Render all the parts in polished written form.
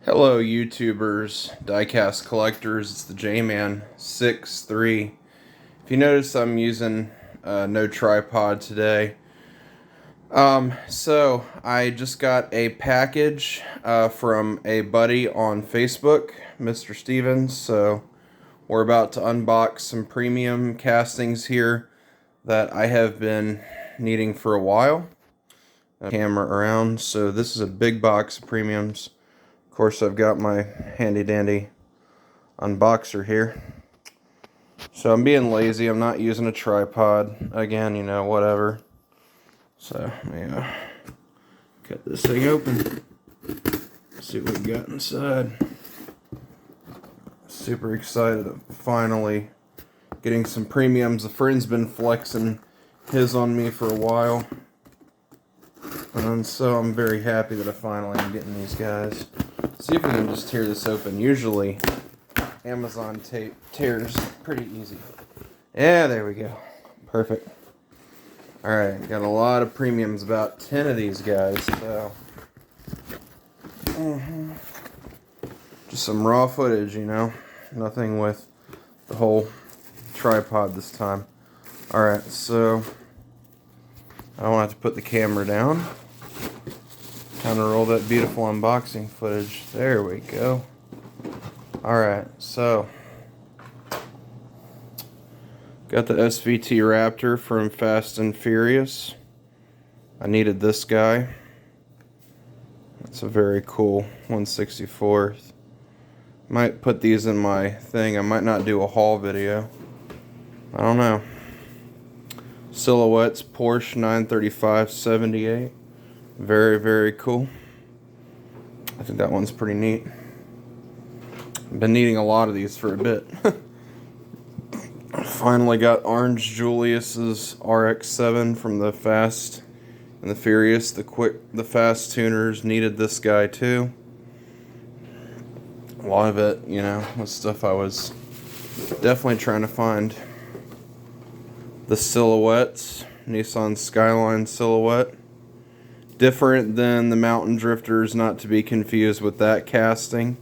Hello YouTubers, diecast collectors, it's the J-Man 63. If you notice, I'm using no tripod today. So I just got a package from a buddy on Facebook, Mr. Stevens. So we're about to unbox some premium castings here that I have been needing for a while. Camera around, so this is a big box of premiums. Of course, I've got my handy dandy unboxer here. So I'm being lazy. I'm not using a tripod. Again, you know, whatever. So, yeah. Cut this thing open. See what we got inside. Super excited of finally getting some premiums. A friend's been flexing his on me for a while. And so I'm very happy that I finally am getting these guys. See if we can just tear this open. Usually, Amazon tape tears pretty easy. Yeah, there we go. Perfect. Alright, got a lot of premiums, about 10 of these guys. So, just some raw footage, you know. Nothing with the whole tripod this time. Alright, so I don't have to put the camera down. Time to roll that beautiful unboxing footage. There we go. Alright, so got the Svt Raptor from Fast and Furious. I needed this guy. That's a very cool 1/64. Might put these in my thing. I might not do a haul video. I don't know. Silhouettes Porsche 935/78. Very, very cool. I think that one's pretty neat. I've been needing a lot of these for a bit. I finally got Orange Julius's RX-7 from the Fast and the Furious. The Fast tuners needed this guy too. A lot of it, you know, was stuff I was definitely trying to find. The Silhouettes, Nissan Skyline Silhouette. Different than the Mountain Drifters, not to be confused with that casting.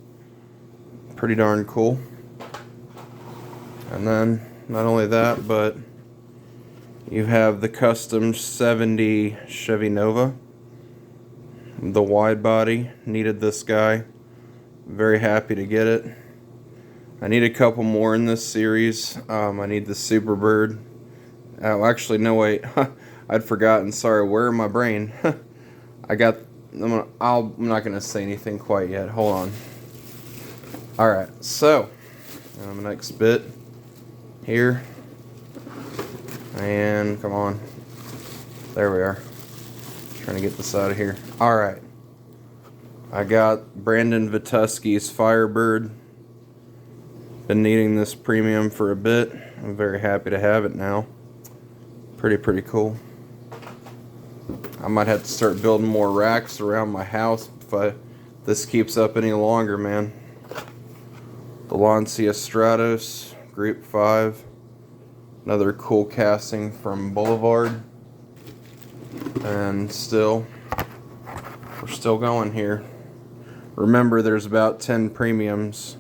Pretty darn cool. And then, not only that, but you have the custom 70 Chevy Nova. The wide body, needed this guy. Very happy to get it. I need a couple more in this series. I need the Superbird. Oh, actually, no, wait. I'd forgotten. Sorry, where in my brain? I'm not gonna say anything quite yet. Hold on. Alright, so the next bit here. And come on. There we are. Trying to get this out of here. Alright. I got Brandon Vitusky's Firebird. Been needing this premium for a bit. I'm very happy to have it now. Pretty cool. I might have to start building more racks around my house if this keeps up any longer, man. The Lancia Stratos, Group 5. Another cool casting from Boulevard. And we're still going here. Remember, there's about 10 premiums.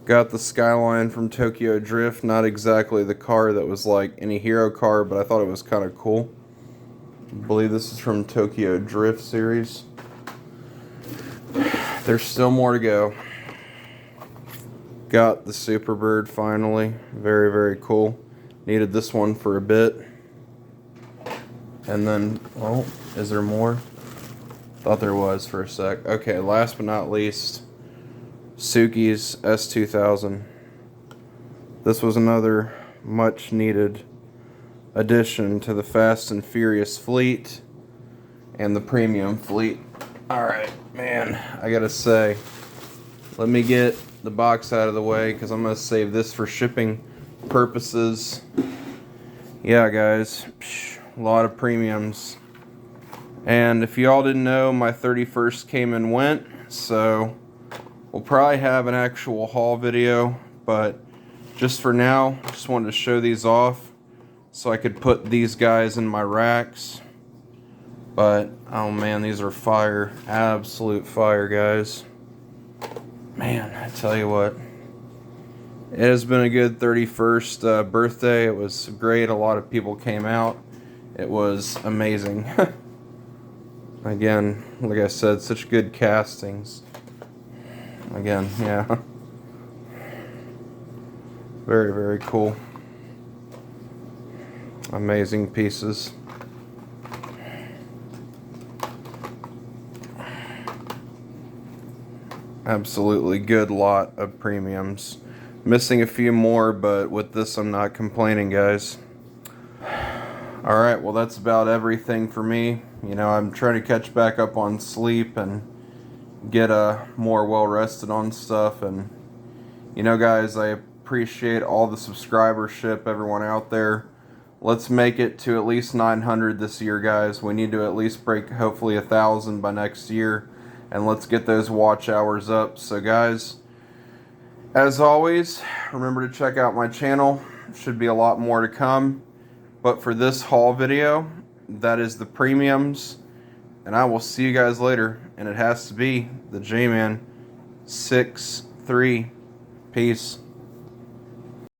Got the Skyline from Tokyo Drift. Not exactly the car that was like any hero car, but I thought it was kind of cool. I believe this is from Tokyo Drift series. There's still more to go. Got the Superbird finally. Very, very cool. Needed this one for a bit. And then, oh, is there more? Thought there was for a sec. Okay, last but not least, Suki's S2000. This was another much needed addition to the Fast and Furious fleet and the premium fleet. Alright, man, I gotta say, let me get the box out of the way because I'm gonna save this for shipping purposes. Yeah, guys, a lot of premiums. And if y'all didn't know, my 31st came and went, so we'll probably have an actual haul video, but just for now, just wanted to show these off so I could put these guys in my racks. But, oh man, these are fire. Absolute fire, guys. Man, I tell you what, it has been a good 31st birthday. It was great. A lot of people came out. It was amazing. Again, like I said, such good castings. Again, yeah. Very, very cool. Amazing pieces. Absolutely good lot of premiums. Missing a few more, but with this I'm not complaining, guys. Alright, well that's about everything for me. You know, I'm trying to catch back up on sleep and get more well rested on stuff. And you know, guys, I appreciate all the subscribership, everyone out there. Let's make it to at least 900 this year, guys. We need to at least break hopefully 1,000 by next year, and let's get those watch hours up. So guys, as always, remember to check out my channel. Should be a lot more to come, but for this haul video, that is the premiums, and I will see you guys later. And it has to be the J-Man 6-3. Peace.